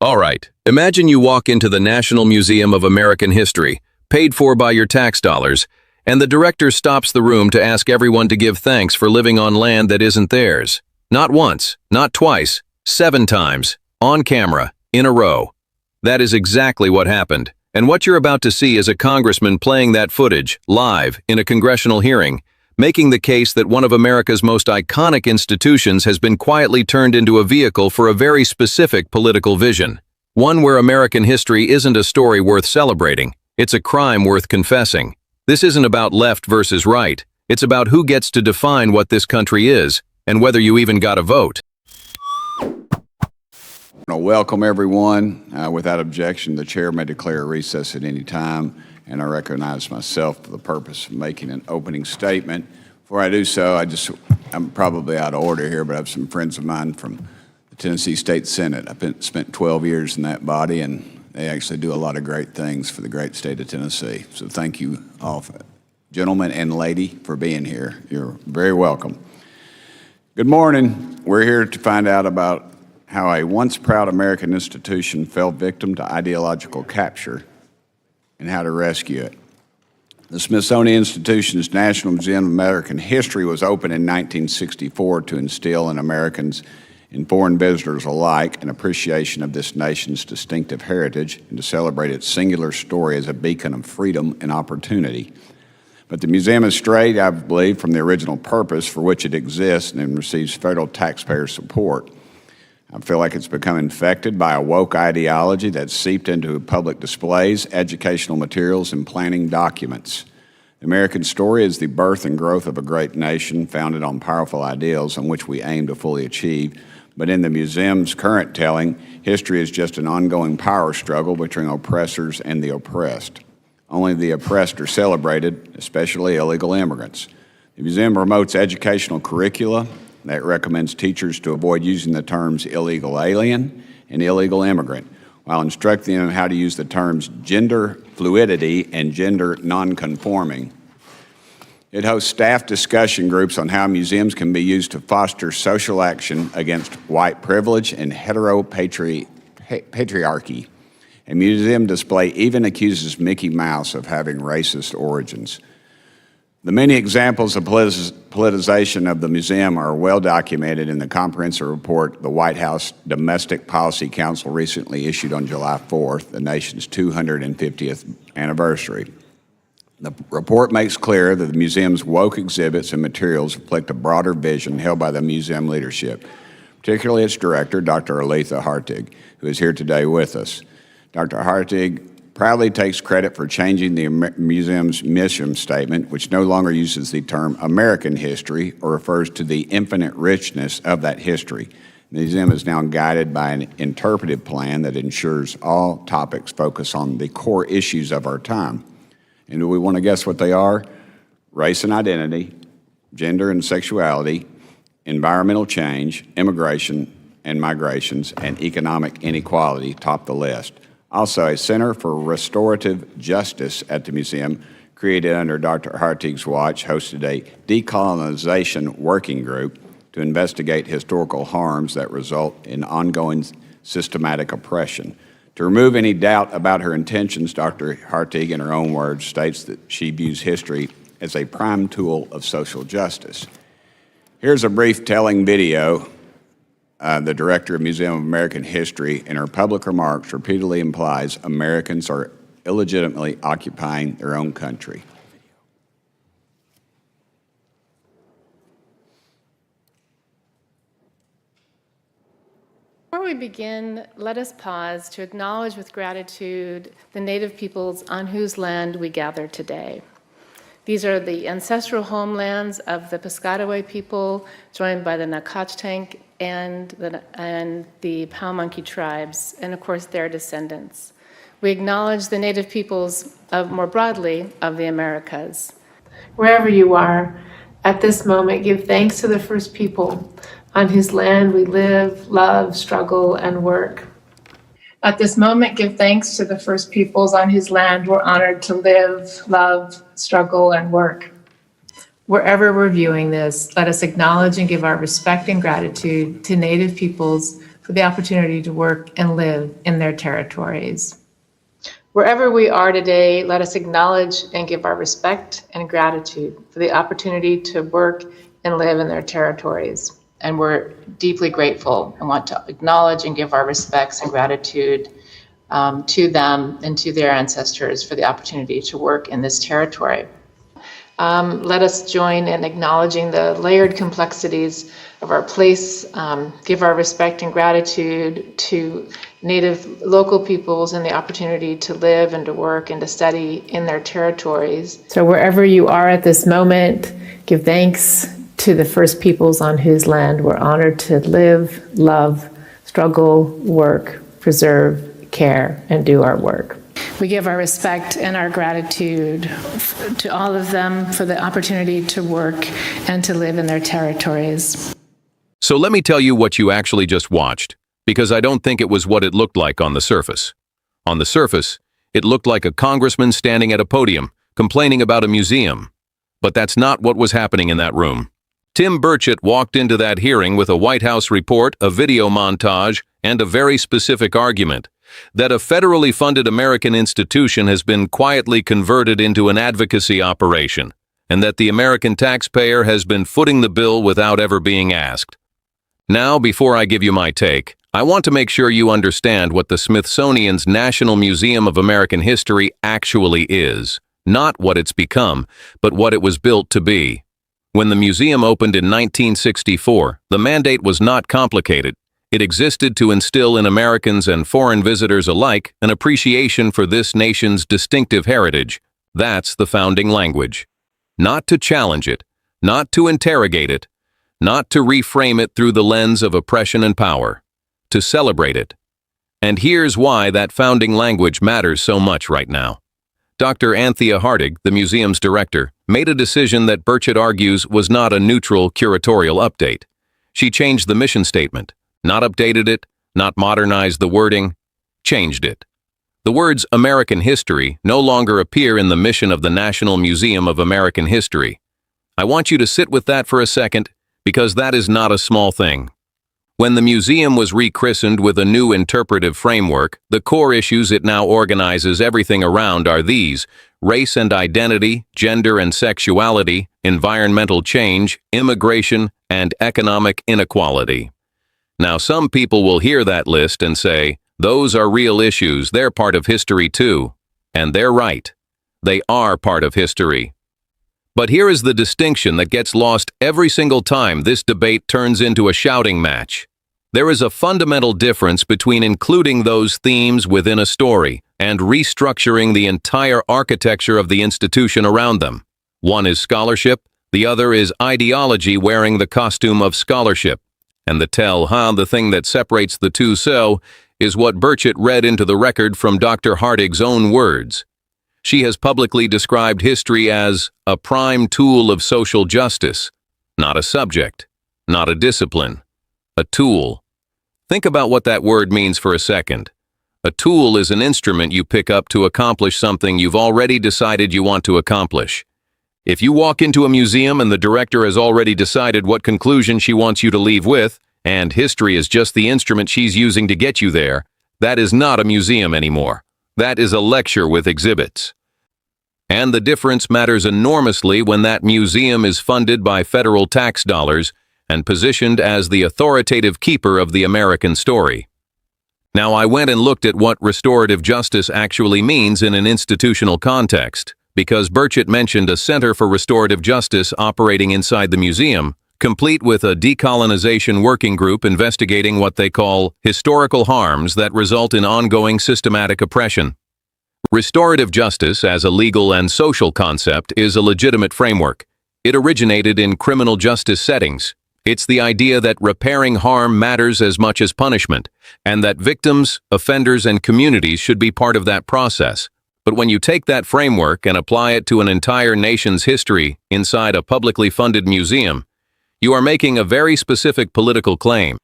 All right, imagine you walk into the National Museum of American History, paid for by your tax dollars, and the director stops the room to ask everyone to give thanks for living on land that isn't theirs. Not once, not twice, 7 times, on camera, in a row. That is exactly what happened, and what you're about to see is a congressman playing that footage, live, in a congressional hearing, making the case that one of America's most iconic institutions has been quietly turned into a vehicle for a very specific political vision. One where American history isn't a story worth celebrating, it's a crime worth confessing. This isn't about left versus right, it's about who gets to define what this country is, and whether you even got a vote. Welcome everyone. Without objection, the chair may declare a recess at any time, and I recognize myself for the purpose of making an opening statement. Before I do so, I'm probably out of order here, but I have some friends of mine from the Tennessee State Senate. I've spent 12 years in that body, and they actually do a lot of great things for the great state of Tennessee. So thank you all, gentlemen and lady, for being here. You're very welcome. Good morning. We're here to find out about how a once proud American institution fell victim to ideological capture and how to rescue it. The Smithsonian Institution's National Museum of American History was opened in 1964 to instill in Americans and foreign visitors alike an appreciation of this nation's distinctive heritage and to celebrate its singular story as a beacon of freedom and opportunity. But the museum has strayed, I believe, from the original purpose for which it exists and receives federal taxpayer support. I feel like it's become infected by a woke ideology that's seeped into public displays, educational materials, and planning documents. The American story is the birth and growth of a great nation founded on powerful ideals on which we aim to fully achieve. But in the museum's current telling, history is just an ongoing power struggle between oppressors and the oppressed. Only the oppressed are celebrated, especially illegal immigrants. The museum promotes educational curricula that recommends teachers to avoid using the terms illegal alien and illegal immigrant, while instructing them how to use the terms gender fluidity and gender nonconforming. It hosts staff discussion groups on how museums can be used to foster social action against white privilege and heteropatriarchy. A museum display even accuses Mickey Mouse of having racist origins. The many examples of politicization of the museum are well documented in the comprehensive report the White House Domestic Policy Council recently issued on July 4th, the nation's 250th anniversary. The report makes clear that the museum's woke exhibits and materials reflect a broader vision held by the museum leadership, particularly its director, Dr. Anthea Hartig, who is here today with us. Dr. Hartig proudly takes credit for changing the museum's mission statement, which no longer uses the term American history or refers to the infinite richness of that history. The museum is now guided by an interpretive plan that ensures all topics focus on the core issues of our time. And do we want to guess what they are? Race and identity, gender and sexuality, environmental change, immigration and migrations, and economic inequality top the list. Also, a Center for Restorative Justice at the museum, created under Dr. Hartig's watch, hosted a decolonization working group to investigate historical harms that result in ongoing systematic oppression. To remove any doubt about her intentions, Dr. Hartig, in her own words, states that she views history as a prime tool of social justice. Here's a brief telling video. The director of Museum of American History, in her public remarks, repeatedly implies Americans are illegitimately occupying their own country. Before we begin, let us pause to acknowledge with gratitude the Native peoples on whose land we gather today. These are the ancestral homelands of the Piscataway people, joined by the Nacotchtank and the Powmonkey tribes, and of course their descendants. We acknowledge the Native peoples more broadly of the Americas. Wherever you are, at this moment, give thanks to the first people on whose land we live, love, struggle, and work. At this moment, give thanks to the first peoples on whose land we're honored to live, love, struggle, and work. Wherever we're viewing this, let us acknowledge and give our respect and gratitude to Native peoples for the opportunity to work and live in their territories. Wherever we are today, let us acknowledge and give our respect and gratitude for the opportunity to work and live in their territories. And we're deeply grateful and want to acknowledge and give our respects and gratitude to them and to their ancestors for the opportunity to work in this territory. Let us join in acknowledging the layered complexities of our place, give our respect and gratitude to Native local peoples and the opportunity to live and to work and to study in their territories. So wherever you are at this moment, give thanks to the first peoples on whose land we're honored to live, love, struggle, work, preserve, care, and do our work. We give our respect and our gratitude to all of them for the opportunity to work and to live in their territories. So let me tell you what you actually just watched, because I don't think it was what it looked like on the surface. On the surface, it looked like a congressman standing at a podium, complaining about a museum. But that's not what was happening in that room. Tim Burchett walked into that hearing with a White House report, a video montage, and a very specific argument that a federally funded American institution has been quietly converted into an advocacy operation, and that the American taxpayer has been footing the bill without ever being asked. Now, before I give you my take, I want to make sure you understand what the Smithsonian's National Museum of American History actually is. Not what it's become, but what it was built to be. When the museum opened in 1964, the mandate was not complicated. It existed to instill in Americans and foreign visitors alike an appreciation for this nation's distinctive heritage. That's the founding language. Not to challenge it, not to interrogate it, not to reframe it through the lens of oppression and power, to celebrate it. And here's why that founding language matters so much right now. Dr. Anthea Hartig, the museum's director, made a decision that Burchett argues was not a neutral curatorial update. She changed the mission statement, not updated it, not modernized the wording, changed it. The words American history no longer appear in the mission of the National Museum of American History. I want you to sit with that for a second, because that is not a small thing. When the museum was rechristened with a new interpretive framework, the core issues it now organizes everything around are these: race and identity, gender and sexuality, environmental change, immigration, and economic inequality. Now, some people will hear that list and say, those are real issues, they're part of history too. And they're right. They are part of history. But here is the distinction that gets lost every single time this debate turns into a shouting match. There is a fundamental difference between including those themes within a story and restructuring the entire architecture of the institution around them. One is scholarship, the other is ideology wearing the costume of scholarship. And the thing that separates the two is what Burchett read into the record from Dr. Hartig's own words. She has publicly described history as a prime tool of social justice, not a subject, not a discipline, a tool. Think about what that word means for a second. A tool is an instrument you pick up to accomplish something you've already decided you want to accomplish. If you walk into a museum and the director has already decided what conclusion she wants you to leave with, and history is just the instrument she's using to get you there, that is not a museum anymore. That is a lecture with exhibits. And the difference matters enormously when that museum is funded by federal tax dollars and positioned as the authoritative keeper of the American story. Now, I went and looked at what restorative justice actually means in an institutional context, because Burchett mentioned a Center for Restorative Justice operating inside the museum, complete with a decolonization working group investigating what they call historical harms that result in ongoing systematic oppression. Restorative justice as a legal and social concept is a legitimate framework. It originated in criminal justice settings. It's the idea that repairing harm matters as much as punishment, and that victims, offenders, and communities should be part of that process. But when you take that framework and apply it to an entire nation's history inside a publicly funded museum, you are making a very specific political claim.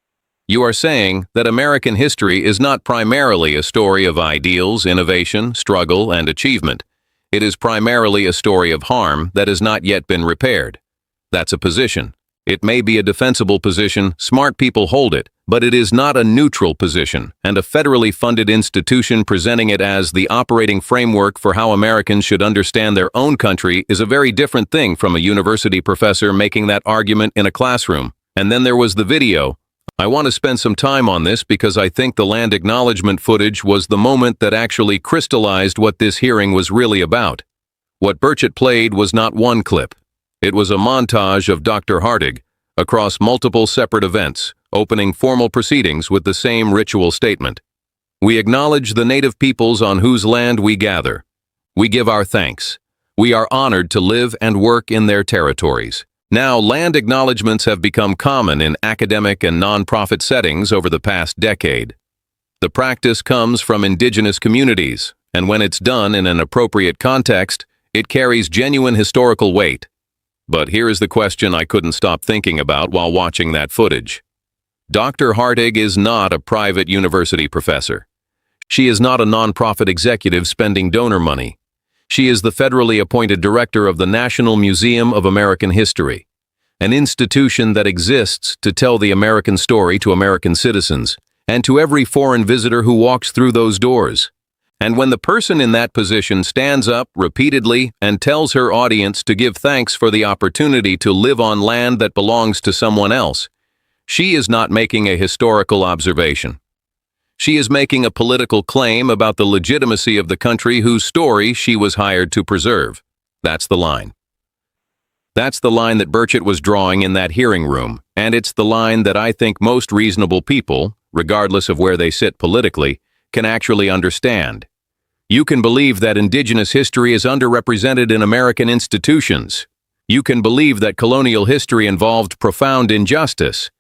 You are saying that American history is not primarily a story of ideals, innovation, struggle, and achievement. It is primarily a story of harm that has not yet been repaired. That's a position. It may be a defensible position, smart people hold it, But it is not a neutral position, and a federally funded institution presenting it as the operating framework for how Americans should understand their own country is a very different thing from a university professor making that argument in a classroom. And then there was the video. I want to spend some time on this because I think the land acknowledgement footage was the moment that actually crystallized what this hearing was really about. What Burchett played was not one clip. It was a montage of Dr. Hartig across multiple separate events, opening formal proceedings with the same ritual statement. We acknowledge the native peoples on whose land we gather. We give our thanks. We are honored to live and work in their territories. Now, land acknowledgements have become common in academic and nonprofit settings over the past decade. The practice comes from indigenous communities, and when it's done in an appropriate context, it carries genuine historical weight. But here is the question I couldn't stop thinking about while watching that footage. Dr. Hartig is not a private university professor. She is not a nonprofit executive spending donor money. She is the federally appointed director of the National Museum of American History, an institution that exists to tell the American story to American citizens and to every foreign visitor who walks through those doors. And when the person in that position stands up repeatedly and tells her audience to give thanks for the opportunity to live on land that belongs to someone else, she is not making a historical observation. She is making a political claim about the legitimacy of the country whose story she was hired to preserve. That's the line. That's the line that Burchett was drawing in that hearing room, and it's the line that I think most reasonable people, regardless of where they sit politically, can actually understand. You can believe that indigenous history is underrepresented in American institutions. You can believe that colonial history involved profound injustice.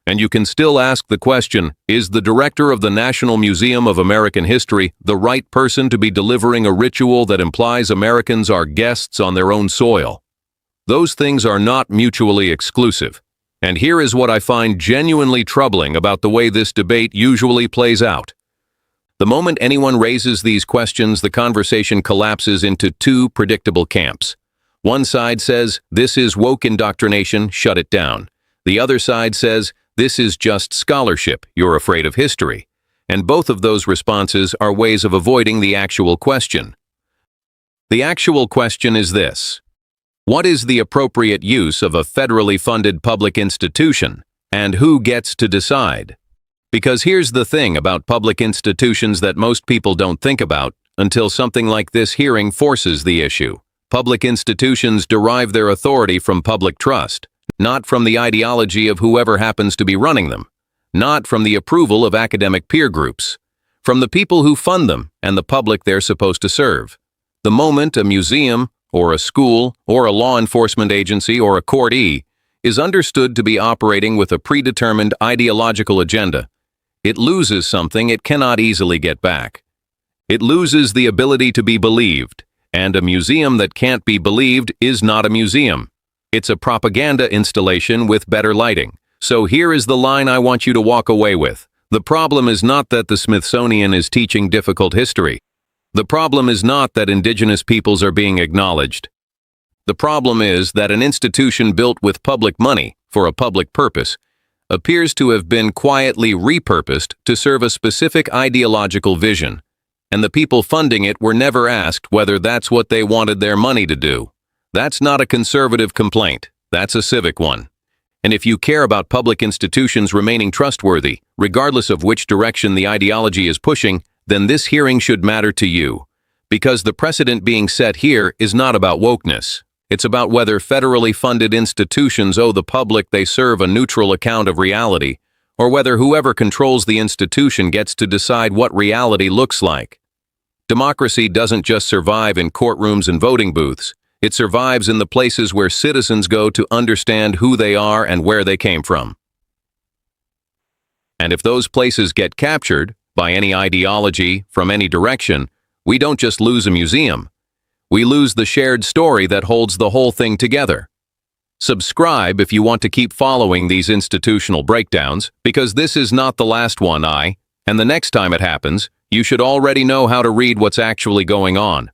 And you can still ask the question, is the director of the National Museum of American History the right person to be delivering a ritual that implies Americans are guests on their own soil? Those things are not mutually exclusive. And here is what I find genuinely troubling about the way this debate usually plays out. The moment anyone raises these questions, the conversation collapses into two predictable camps. One side says, this is woke indoctrination, shut it down. The other side says, this is just scholarship, you're afraid of history. And both of those responses are ways of avoiding the actual question. The actual question is this: what is the appropriate use of a federally funded public institution, and who gets to decide? Because here's the thing about public institutions that most people don't think about until something like this hearing forces the issue. Public institutions derive their authority from public trust, not from the ideology of whoever happens to be running them, not from the approval of academic peer groups, from the people who fund them and the public they're supposed to serve. The moment a museum, or a school, or a law enforcement agency, or a courtee is understood to be operating with a predetermined ideological agenda, it loses something it cannot easily get back. It loses the ability to be believed, and a museum that can't be believed is not a museum. It's a propaganda installation with better lighting. So here is the line I want you to walk away with. The problem is not that the Smithsonian is teaching difficult history. The problem is not that indigenous peoples are being acknowledged. The problem is that an institution built with public money for a public purpose appears to have been quietly repurposed to serve a specific ideological vision, and the people funding it were never asked whether that's what they wanted their money to do. That's not a conservative complaint, that's a civic one. And if you care about public institutions remaining trustworthy, regardless of which direction the ideology is pushing, then this hearing should matter to you. Because the precedent being set here is not about wokeness. It's about whether federally funded institutions owe the public they serve a neutral account of reality, or whether whoever controls the institution gets to decide what reality looks like. Democracy doesn't just survive in courtrooms and voting booths. It survives in the places where citizens go to understand who they are and where they came from. And if those places get captured by any ideology from any direction, we don't just lose a museum. We lose the shared story that holds the whole thing together. Subscribe if you want to keep following these institutional breakdowns, because this is not the last one, and the next time it happens, you should already know how to read what's actually going on.